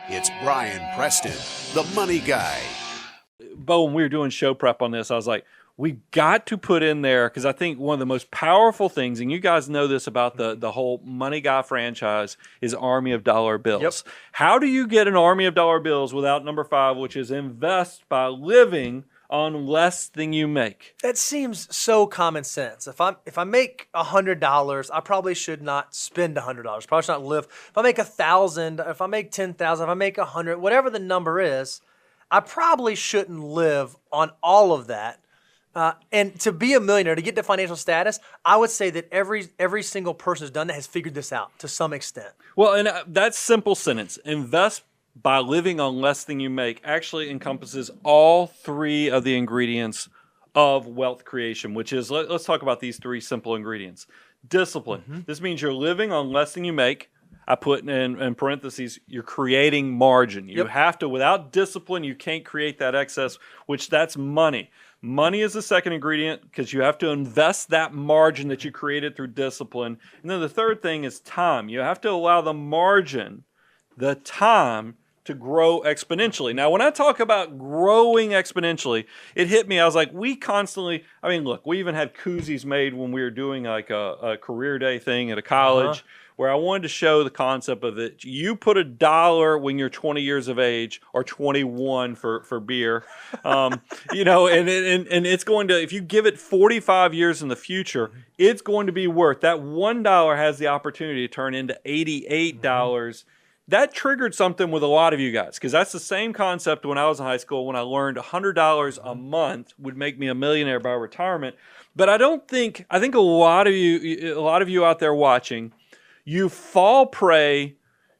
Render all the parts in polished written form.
It's Brian Preston, the money guy. Bo, when we were doing show prep on this, I was like, we got to put in there, because I think one of the most powerful things, and you guys know this about the whole Money Guy franchise, is army of dollar bills. Yep. How do you get an army of dollar bills without number 5, which is invest by living on less than you make? That seems so common sense. If I make $100, I probably should not spend $100. Probably should not live. If I make 1,000, if I make 10,000, if I make 100, whatever the number is, I probably shouldn't live on all of that. And to be a millionaire, to get to financial status, I would say that every single person who's done that has figured this out to some extent. Well, and that simple sentence, invest by living on less than you make, actually encompasses all 3 of the ingredients of wealth creation, which is, let's talk about these 3 simple ingredients. Discipline. Mm-hmm. This means you're living on less than you make. I put in parentheses, you're creating margin. You have to, without discipline, you can't create that excess, which that's money. Money is the second ingredient because you have to invest that margin that you created through discipline. And then the third thing is time. You have to allow the margin, the time, to grow exponentially. Now, when I talk about growing exponentially, it hit me. I was like, we even had koozies made when we were doing like a career day thing at a college. Where I wanted to show the concept of it. You put $1 when you're 20 years of age, or 21 for beer, and it's going to, if you give it 45 years in the future, it's going to be worth, that $1 has the opportunity to turn into $88. That triggered something with a lot of you guys, because that's the same concept when I was in high school, when I learned $100 a month would make me a millionaire by retirement. But I think a lot of you out there watching, you fall prey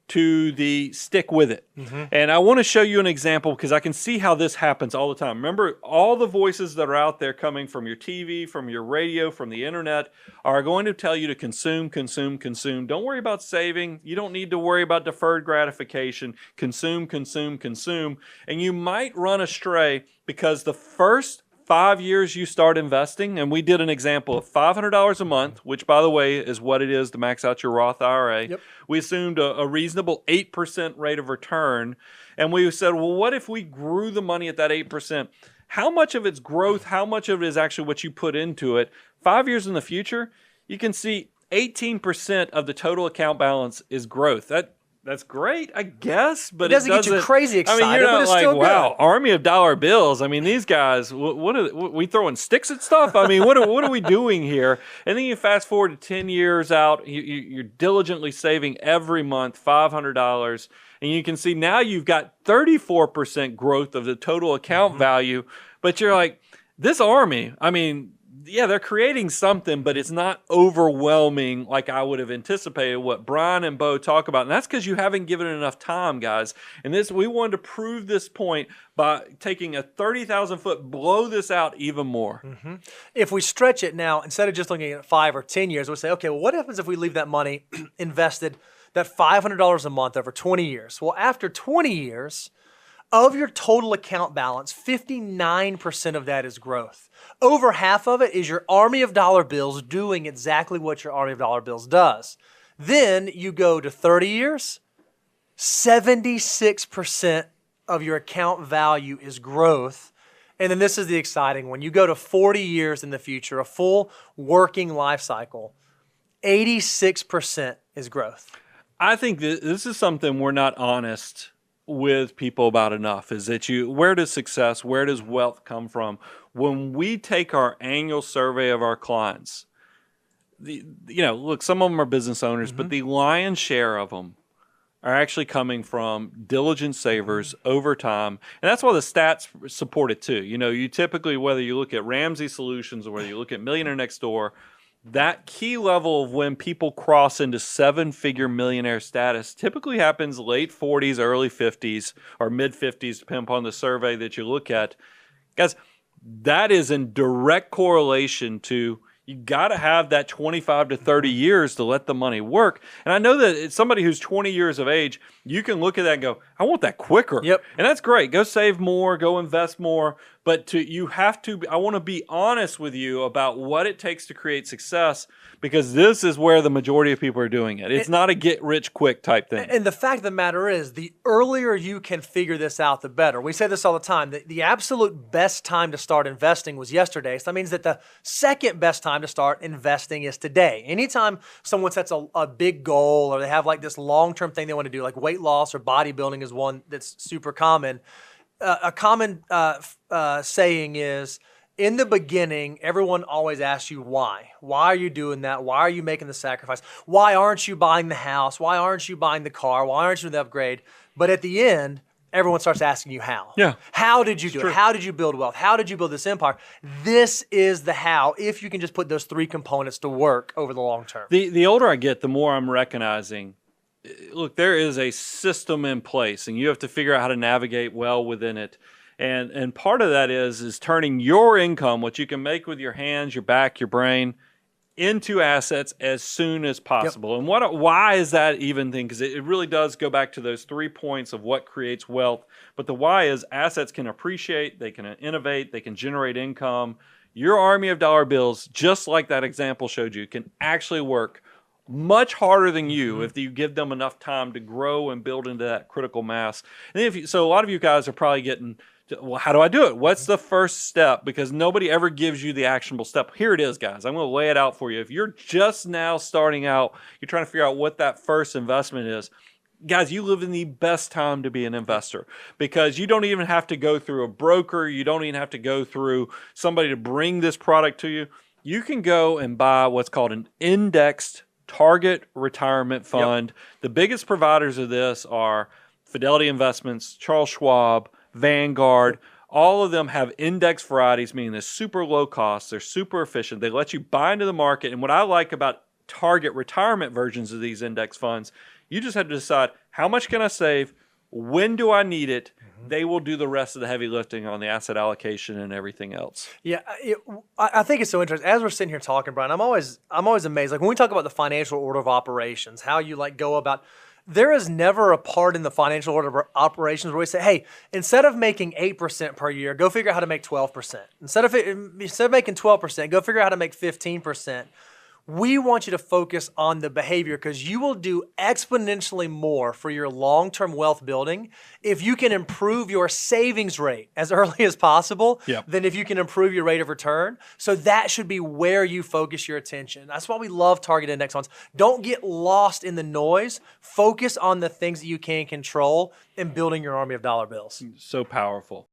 to the stick with it. Mm-hmm. And I want to show you an example because I can see how this happens all the time. Remember, all the voices that are out there coming from your TV, from your radio, from the internet are going to tell you to consume, consume, consume. Don't worry about saving. You don't need to worry about deferred gratification. Consume, consume, consume. And you might run astray because the first 5 years you start investing, and we did an example of $500 a month, which, by the way, is what it is to max out your Roth IRA. Yep. We assumed a reasonable 8% rate of return, and we said, well, what if we grew the money at that 8%? How much of it's growth? How much of it is actually what you put into it? 5 years in the future, you can see 18% of the total account balance is growth. That's great, I guess, but it doesn't get you crazy excited. I mean, you're not but it's like, still wow, good. army of dollar bills. I mean, these guys, what are we throwing sticks at stuff? I mean, what are we doing here? And then you fast forward to 10 years out, you're diligently saving every month $500, and you can see now you've got 34% growth of the total account value. But you're like, this army, I mean, yeah, they're creating something, but it's not overwhelming like I would have anticipated what Brian and Bo talk about. And that's because you haven't given it enough time, guys. And we wanted to prove this point by taking a 30,000-foot, blow this out even more. Mm-hmm. If we stretch it now, instead of just looking at 5 or 10 years, we'll say, okay, well, what happens if we leave that money invested, that $500 a month over 20 years? Well, after 20 years, of your total account balance, 59% of that is growth. Over half of it is your army of dollar bills doing exactly what your army of dollar bills does. Then you go to 30 years, 76% of your account value is growth. And then this is the exciting one. You go to 40 years in the future, a full working life cycle, 86% is growth. I think this is something we're not honest with people about enough, is that where does success, where does wealth come from? When we take our annual survey of our clients, look, some of them are business owners, but the lion's share of them are actually coming from diligent savers over time. And that's why the stats support it too. You typically, whether you look at Ramsey Solutions or whether you look at Millionaire Next Door, that key level of when people cross into 7-figure millionaire status typically happens late 40s, early 50s, or mid 50s, depending upon the survey that you look at. Guys, that is in direct correlation to You got to have that 25 to 30 years to let the money work. And I know that it's somebody who's 20 years of age, you can look at that and go, I want that quicker. Yep. And that's great. Go save more, go invest more. But I want to be honest with you about what it takes to create success, because this is where the majority of people are doing it. It's not a get rich quick type thing. And the fact of the matter is, the earlier you can figure this out, the better. We say this all the time. The absolute best time to start investing was yesterday. So that means that the second best time to start investing is today. Anytime someone sets a big goal, or they have like this long-term thing they want to do, like weight loss or bodybuilding is one that's super common. A common saying is, in the beginning, everyone always asks you why. Why are you doing that? Why are you making the sacrifice? Why aren't you buying the house? Why aren't you buying the car? Why aren't you doing the upgrade? But at the end, everyone starts asking you how. Yeah. How did you do it? How did you build wealth? How did you build this empire? This is the how, if you can just put those three components to work over the long term. The older I get, the more I'm recognizing, look, there is a system in place, and you have to figure out how to navigate well within it. And part of that is turning your income, what you can make with your hands, your back, your brain, into assets as soon as possible. Yep. And why is that even thing? Because it really does go back to those 3 points of what creates wealth. But the why is assets can appreciate, they can innovate, they can generate income. Your army of dollar bills, just like that example showed you, can actually work much harder than you if you give them enough time to grow and build into that critical mass. And so a lot of you guys are probably getting, well, how do I do it? What's the first step? Because nobody ever gives you the actionable step. Here it is, guys. I'm going to lay it out for you. If you're just now starting out, you're trying to figure out what that first investment is. Guys, you live in the best time to be an investor, because you don't even have to go through a broker. You don't even have to go through somebody to bring this product to you. You can go and buy what's called an indexed target retirement fund. Yep. The biggest providers of this are Fidelity Investments, Charles Schwab, Vanguard. All of them have index varieties, meaning they're super low cost, they're super efficient. They let you buy into the market. And what I like about target retirement versions of these index funds, you just have to decide, how much can I save? When do I need it? They will do the rest of the heavy lifting on the asset allocation and everything else. Yeah, I think it's so interesting. As we're sitting here talking, Brian, I'm always amazed. Like when we talk about the financial order of operations, how you like go about. There is never a part in the financial order of operations where we say, hey, instead of making 8% per year, go figure out how to make 12%. Instead of making 12%, go figure out how to make 15%. We want you to focus on the behavior, because you will do exponentially more for your long-term wealth building if you can improve your savings rate as early as possible than if you can improve your rate of return. So that should be where you focus your attention. That's why we love target index funds. Don't get lost in the noise. Focus on the things that you can control in building your army of dollar bills. So powerful.